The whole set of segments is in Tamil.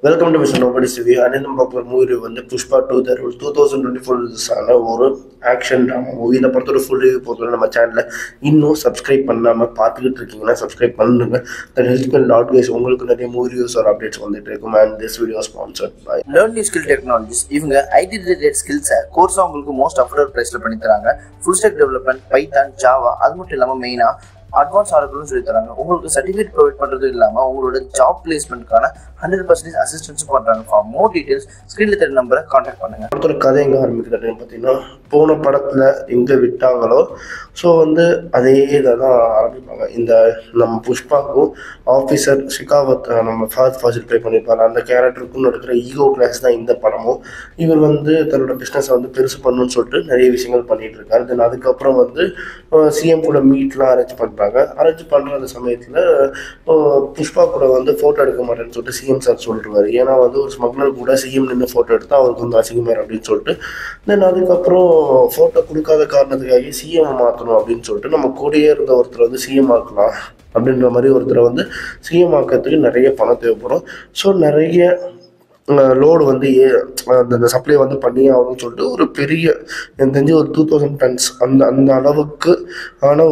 Welcome to mister nobody's review. And நம்ம பார்க்குற மூவி வந்து புஷ்பா 2 த ரூல் 2024 ரிலீஸான ஒரு ஆக்ஷன் ட்ராமா மூவி. இதை பொறுத்த ஒரு ஃபுல் ரிவ்யூ போகிறோம். நம்ம சேனலில் இன்னும் சப்ஸ்கிரைப் பண்ணாமல் பார்த்துக்கிட்டு இருக்கீங்கன்னா சப்ஸ்கிரைப் பண்ணுங்க. That help lot guys. உங்களுக்கு நிறைய மூவி ரிவ்யூஸ் ஒரு அப்டேட்ஸ் வந்துட்டு இருக்கும். And this video sponsored by learn new skill technologies. இவங்க ஐடி ரிலேட்டட் ஸ்கில்ஸை கோர்ஸாக உங்களுக்கு மோஸ்ட் அஃபோர்டபுள் ப்ரைஸில் பண்ணி தராங்க. Full stack development, Python, Java, அது மட்டும் இல்லாமல் மெயினாக அட்வான்ஸ் ஆர்டர்களும் சொல்லி தராங்க. உங்களுக்கு சர்டிஃபிகேட் ப்ரொவைட் பண்ணுறது இல்லாமல் உங்களோட ஜாப் பிளேஸ்மெண்ட்கான 100% அசிஸ்டன்ஸும் பண்ணுறாங்க. ஃபார் மோர் டீட்டெயில்ஸ் ஸ்க்ரீனில் தெரிய நம்பரை கான்டாக்ட் பண்ணுங்கள். ஒருத்தர் கதை எங்கே ஆரம்பிக்கிறது பார்த்தீங்கன்னா, போன படத்தில் எங்கே விட்டாங்களோ ஸோ வந்து அதே இதை தான் ஆரம்பிப்பாங்க. இந்த நம்ம புஷ்பாவுக்கும் ஆஃபீஸர் ஷிகாவத் நம்ம ஃபஹத் ஃபாசில் ப்ளே பண்ணியிருப்பாரு. அந்த கேரக்டருக்கும் நடக்கிற ஈகோ கிளாஸ் தான் இந்த படமும். இவர் வந்து தன்னோட பிஸ்னஸை வந்து பெருசு பண்ணணும்னு சொல்லிட்டு நிறைய விஷயங்கள் பண்ணிட்டு இருக்காரு. தென் அதுக்கப்புறம் வந்து சிஎம் கூட மீட்லாம் அரேஞ்ச் பண்ணுறாங்க. அரேஞ்ச் பண்ணுற அந்த சமயத்தில் புஷ்பா கூட வந்து ஃபோட்டோ எடுக்க மாட்டேன்னு சொல்லிட்டு சிஎம் சார் சொல்லிடுவார். ஏன்னா வந்து ஒரு ஸ்மக்லர் கூட சிஎம் நின்று ஃபோட்டோ எடுத்தால் அவருக்கு வந்து அசிங்கமார் அப்படின்னு சொல்லிட்டு, தென் அதுக்கப்புறம் ஃபோட்டோ கொடுக்காத காரணத்துக்காக சிஎம் மாற்றணும் அப்படின்னு சொல்லிட்டு நம்ம கூடயே இருந்த ஒருத்தர் வந்து சிஎம் ஆக்கலாம் அப்படின்ற மாதிரி ஒருத்தரை வந்து சிஎம் ஆக்கிறதுக்கு நிறைய பணம் தேவைப்படும். ஸோ நிறைய லோடு வந்து அந்த சப்ளை வந்து பண்ணியே ஆகணும்னு சொல்லிட்டு ஒரு பெரிய எனக்கு தெரிஞ்சு ஒரு 2000 tons அந்த அளவுக்கு ஆன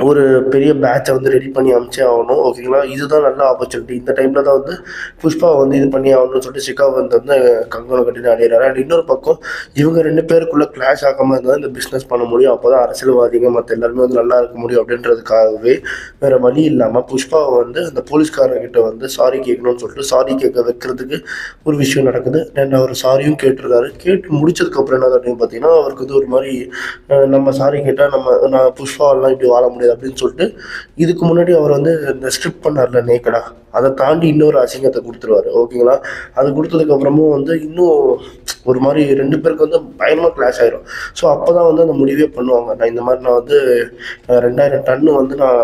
ஒரு பெரிய பேட்சை வந்து ரெடி பண்ணி அமிச்சே ஆகணும். ஓகேங்களா, இதுதான் நல்ல ஆப்பர்ச்சுனிட்டி. இந்த டைமில் தான் வந்து புஷ்பா வந்து இது பண்ணி ஆகணும்னு சொல்லிட்டு ஷிகாவத் வந்து கங்கணம் கட்டிட்டு அடையிறாரு. அண்ட் இன்னொரு பக்கம் இவங்க ரெண்டு பேருக்குள்ளே கிளாஷ் ஆகாமல் இருந்தால் இந்த பிஸ்னஸ் பண்ண முடியும். அப்போ தான் அரசியல்வாதிங்க மற்ற எல்லாருமே வந்து நல்லா இருக்க முடியும். அப்படின்றதுக்காகவே வேறு வழி இல்லாமல் புஷ்பாவை வந்து அந்த போலீஸ்காரர்கிட்ட வந்து சாரி கேட்கணும்னு சொல்லிட்டு சாரி கேட்க வைக்கிறதுக்கு ஒரு விஷயம் நடக்குது. அண்ட் அவர் சாரியும் கேட்டுருக்காரு. கேட்டு முடிச்சதுக்கப்புறம் என்ன அப்படின்னு பார்த்தீங்கன்னா, அவருக்கு வந்து ஒரு மாதிரி நம்ம சாரி கேட்டால் நான் புஷ்பாவெல்லாம் இப்படி வாழ முடியாது அப்படின்னு சொல்லிட்டு, இதுக்கு முன்னாடி அவர் வந்து இந்த ஸ்கிரிப்ட் பண்ணார்ல நேக்கடா, அதை தாண்டி இன்னொரு அசிங்கத்தை கொடுத்துருவாரு. ஓகேங்களா, அது கொடுத்ததுக்கு அப்புறமும் வந்து இன்னும் ஒரு மாதிரி ரெண்டு பேருக்கு வந்து பயங்கரமாக கிளாஷ் ஆயிரும். ஸோ அப்போ தான் வந்து அந்த முடிவே பண்ணுவாங்க. நான் வந்து 2000 டன் வந்து நான்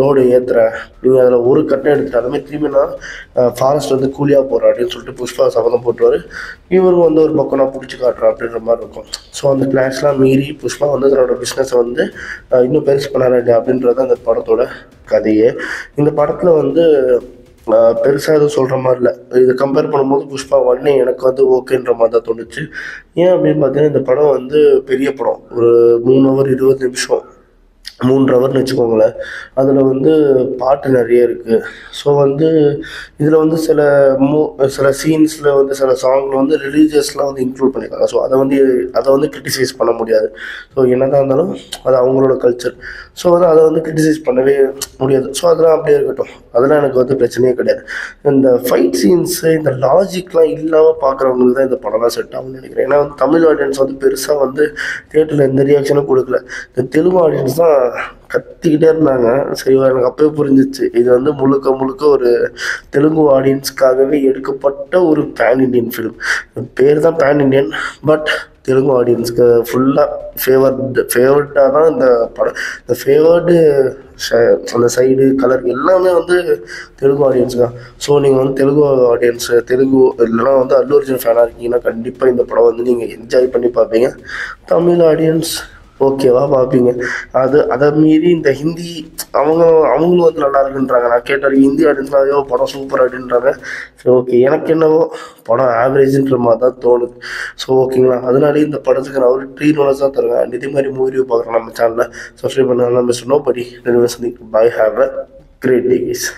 லோடு ஏற்றுறேன், நீங்கள் அதில் ஒரு கட்டை எடுத்துட்டு அதுமாதிரி திரும்பி நான் ஃபாரஸ்ட் வந்து கூலியாக போகிறேன் அப்படின்னு சொல்லிட்டு புஷ்பா சபதம் போட்டுருவார். இவரும் வந்து ஒரு பக்கம் நான் பிடிச்சி காட்டுறேன் அப்படின்ற மாதிரி இருக்கும். ஸோ அந்த கிளாஷ்லாம் மீறி புஷ்பா வந்து தன்னோட பிஸ்னஸை வந்து இன்னும் பெருசு பண்ணாரு அப்படின்றது அந்த படத்தோட கதையே. இந்த படத்தில் வந்து பெருசாக எதுவும் சொல்கிற மாதிரி இல்லை. இதை கம்பேர் பண்ணும்போது புஷ்பா 1 எனக்கு வந்து ஓகேன்ற மாதிரி தான் தோணுச்சு. ஏன் அப்படின்னு பார்த்தீங்கன்னா, இந்த படம் வந்து பெரிய படம், ஒரு 3 hour 20 நிமிஷம், 3 hourன்னு வச்சுக்கோங்களேன். அதில் வந்து பாட்டு நிறைய இருக்குது. ஸோ வந்து இதில் வந்து சில சீன்ஸில் வந்து சில சாங்கில் வந்து ரிலீஜியஸ்லாம் வந்து இன்க்ளூட் பண்ணியிருக்காங்க. ஸோ அதை வந்து கிரிட்டிசைஸ் பண்ண முடியாது. ஸோ என்னதான் இருந்தாலும் அது அவங்களோட கல்ச்சர். ஸோ வந்து அதை வந்து கிரிட்டிசைஸ் பண்ணவே முடியாது. ஸோ அதெல்லாம் அப்படியே இருக்கட்டும், அதெல்லாம் எனக்கு வந்து பிரச்சனையே கிடையாது. இந்த ஃபைட் சீன்ஸு, இந்த லாஜிக்லாம் இல்லாமல் பார்க்குறவங்களுக்கு தான் இந்த படம்லாம் செட் ஆகும்னு நினைக்கிறேன். ஏன்னா வந்து தமிழ் ஆடியன்ஸ் வந்து பெருசாக வந்து தியேட்டரில் எந்த ரியாக்ஷனும் கொடுக்கல. இந்த தெலுங்கு ஆடியன்ஸ் தான் கத்திக்கிட்டே இருந்தாங்க. சரி, எனக்கு அப்பவே புரிஞ்சிச்சு, இது வந்து முழுக்க ஒரு தெலுங்கு ஆடியன்ஸ்க்காகவே எடுக்கப்பட்ட ஒரு பேன் இண்டியன் ஃபிலிம். பேர் தான் பேன் இண்டியன், பட் தெலுங்கு ஆடியன்ஸ்க்கு ஃபுல்லாக ஃபேவர்டாக தான் இந்த படம். இந்த ஃபேவர்டு அந்த சைடு கலர் எல்லாமே வந்து தெலுங்கு ஆடியன்ஸ் தான். ஸோ நீங்கள் வந்து தெலுங்கு ஆடியன்ஸு, தெலுங்கு இல்லைனா வந்து அல்லு அர்ஜுன் ஃபேனாக இருக்கீங்கன்னா கண்டிப்பாக இந்த படம் வந்து நீங்கள் என்ஜாய் பண்ணி பார்ப்பீங்க. தமிழ் ஆடியன்ஸ் ஓகேவா பார்ப்பீங்க. அதை மீறி இந்த ஹிந்தி அவங்களும் வந்து நல்லா இருக்குன்றாங்க. நான் கேட்டால் ஹிந்தி ஆடியன்ஸ்லாம் ஐயோ படம் சூப்பர் அப்படின்றாங்க. சரி, ஓகே, எனக்கு என்னவோ படம் ஆவரேஜ்ன்ற மாதிரி தான் தோணுது. ஸோ ஓகேங்களா, அதனாலே இந்த படத்துக்கு நான் ஒரு 3 hours தான் தருவேன். இதே மாதிரி மூவி பார்க்குறேன் நம்ம சேனலில். சப்ஸ்கிரைப் பண்ணலாம். Mister nobody. Bye, have a great day guys.